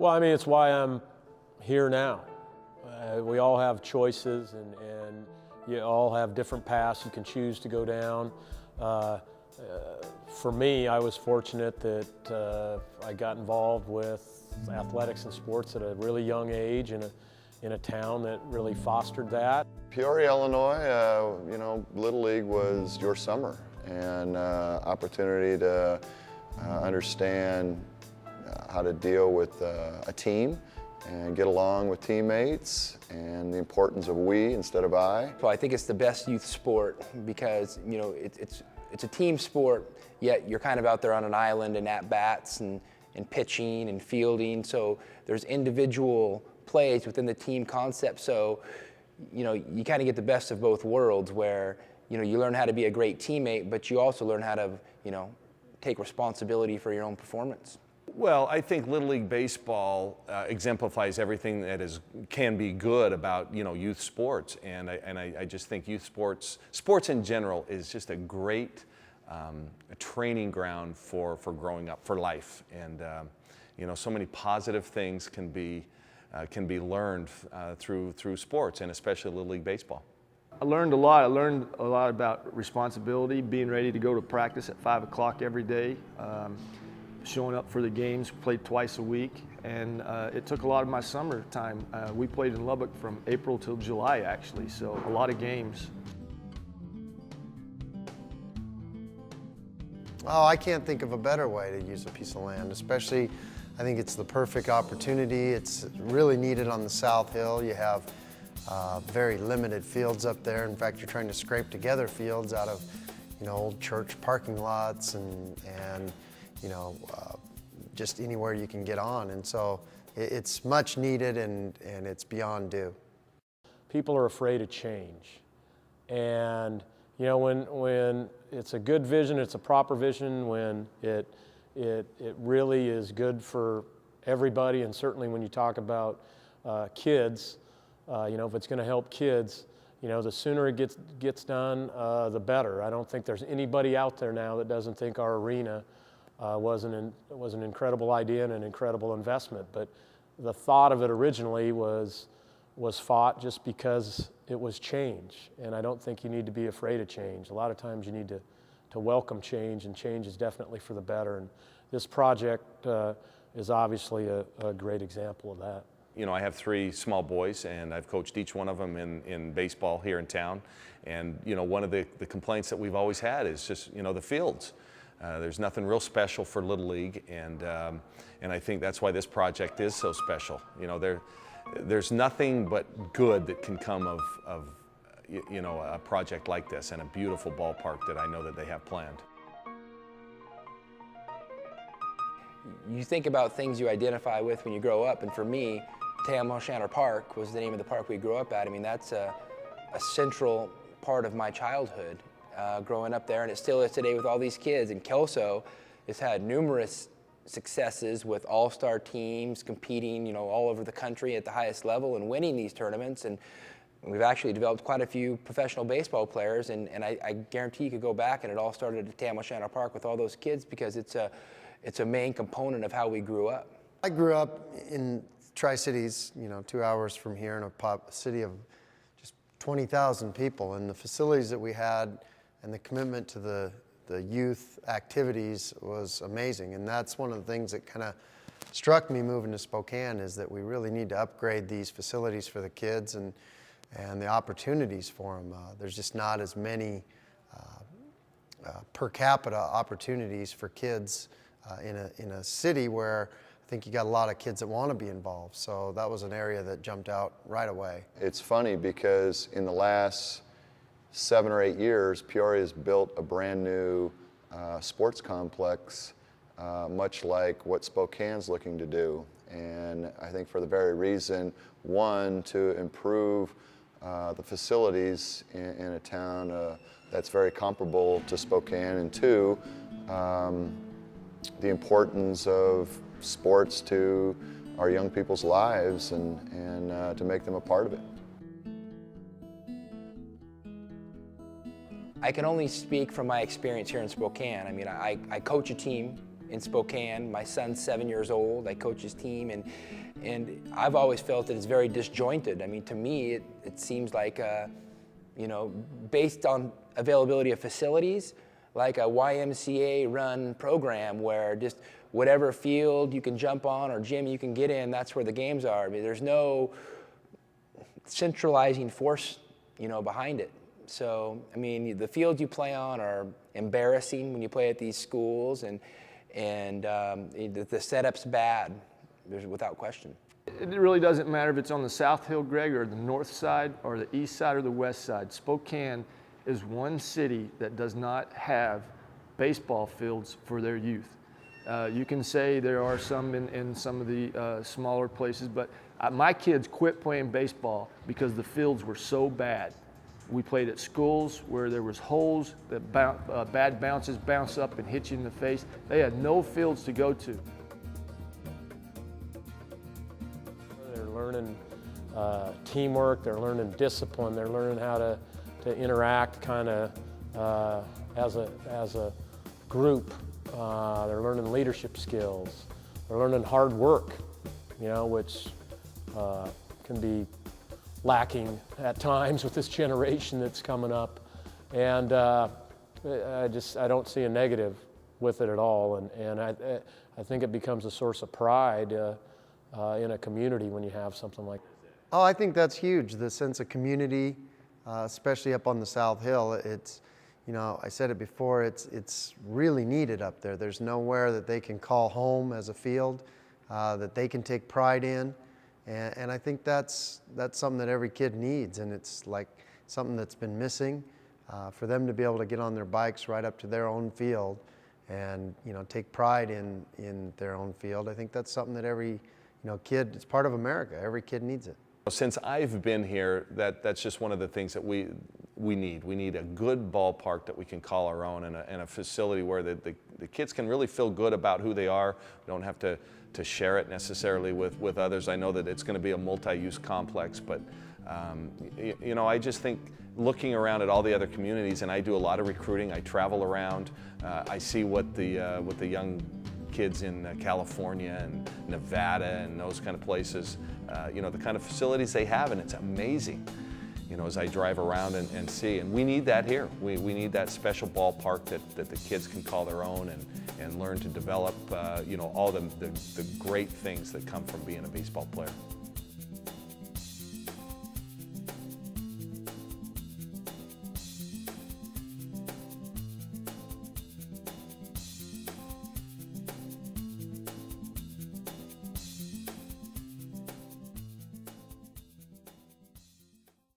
Well, I mean, it's why I'm here now. We all have choices, and you all have different paths you can choose to go down. For me, I was fortunate that I got involved with athletics and sports at a really young age in a town that really fostered that. Peoria, Illinois, Little League was your summer, and opportunity to understand how to deal with a team and get along with teammates, and the importance of we instead of I. Well, I think it's the best youth sport because it's a team sport, yet you're kind of out there on an island and at bats and pitching and fielding. So there's individual plays within the team concept. So you kind of get the best of both worlds, where you learn how to be a great teammate, but you also learn how to take responsibility for your own performance. Well, I think Little League Baseball exemplifies everything that can be good about youth sports, and I just think youth sports in general is just a great a training ground for growing up, for life, and so many positive things can be learned through sports, and especially Little League Baseball. I learned a lot. I learned a lot about responsibility, being ready to go to practice at 5 o'clock every day. Showing up for the games, played twice a week, and it took a lot of my summer time. We played in Lubbock from April till July, actually, so a lot of games. Oh, I can't think of a better way to use a piece of land, especially I think it's the perfect opportunity. It's really needed on the South Hill. You have very limited fields up there. In fact, you're trying to scrape together fields out of old church parking lots and just anywhere you can get on. And so it's much needed, and it's beyond due. People are afraid of change. And when it's a good vision, it's a proper vision, when it really is good for everybody, and certainly when you talk about kids, if it's going to help kids, the sooner it gets done, the better. I don't think there's anybody out there now that doesn't think our arena was an incredible idea and an incredible investment. But the thought of it originally was fought just because it was change, and I don't think you need to be afraid of change. A lot of times you need to welcome change, and change is definitely for the better. And this project is obviously a great example of that. I have 3 small boys, and I've coached each one of them in baseball here in town. And one of the complaints that we've always had is just the fields. There's nothing real special for Little League, and I think that's why this project is so special. There's nothing but good that can come of a project like this, and a beautiful ballpark that I know that they have planned. You think about things you identify with when you grow up, and for me, Tam-O'Shanter Park was the name of the park we grew up at. I mean, that's a central part of my childhood. Growing up there, and it still is today with all these kids. And Kelso has had numerous successes with all-star teams competing, all over the country at the highest level and winning these tournaments. And we've actually developed quite a few professional baseball players, and I guarantee you could go back and it all started at Tam-O'Shanter Park with all those kids, because it's a main component of how we grew up. I grew up in Tri-Cities, 2 hours from here, in a city of just 20,000 people, and the facilities that we had and the commitment to the youth activities was amazing. And that's one of the things that kind of struck me moving to Spokane, is that we really need to upgrade these facilities for the kids and the opportunities for them. There's just not as many per capita opportunities for kids in a city where I think you got a lot of kids that want to be involved. So that was an area that jumped out right away. It's funny because in the last 7 or 8 years, Peoria's built a brand new sports complex, much like what Spokane's looking to do. And I think for the very reason, one, to improve the facilities in a town that's very comparable to Spokane, and 2, the importance of sports to our young people's lives, and to make them a part of it. I can only speak from my experience here in Spokane. I mean, I coach a team in Spokane. My son's 7 years old. I coach his team, and I've always felt that it's very disjointed. I mean, to me, it seems like, you know, based on availability of facilities, like a YMCA-run program where just whatever field you can jump on or gym you can get in, that's where the games are. I mean, there's no centralizing force, you know, behind it. So, I mean, the fields you play on are embarrassing when you play at these schools, and the setup's bad, there's without question. It really doesn't matter if it's on the South Hill, Greg, or the north side, or the east side, or the west side. Spokane is one city that does not have baseball fields for their youth. You can say there are some in some of the smaller places, but my kids quit playing baseball because the fields were so bad. We played at schools where there was holes that bad bounces bounce up and hit you in the face. They had no fields to go to. They're learning teamwork, they're learning discipline, they're learning how to interact kind of as a group. They're learning leadership skills. They're learning hard work, you know, which can be lacking at times with this generation that's coming up. And I don't see a negative with it at all. And I think it becomes a source of pride in a community when you have something like that. Oh, I think that's huge, the sense of community, especially up on the South Hill. It's, you know, I said it before, it's really needed up there. There's nowhere that they can call home as a field that they can take pride in. And I think that's something that every kid needs, and it's like something that's been missing. For them to be able to get on their bikes right up to their own field and, you know, take pride in their own field, I think that's something that every, you know, kid, it's part of America. Every kid needs it. Since I've been here, that's just one of the things that we need. We need a good ballpark that we can call our own, and a facility where the kids can really feel good about who they are. We don't have to share it necessarily with others. I know that it's going to be a multi-use complex, but you know, I just think looking around at all the other communities, and I do a lot of recruiting. I travel around. I see what the young kids in California and Nevada and those kind of places, you know, the kind of facilities they have, and it's amazing. You know, as I drive around and see, and we need that here. We need that special ballpark that the kids can call their own and learn to develop, you know, all the great things that come from being a baseball player.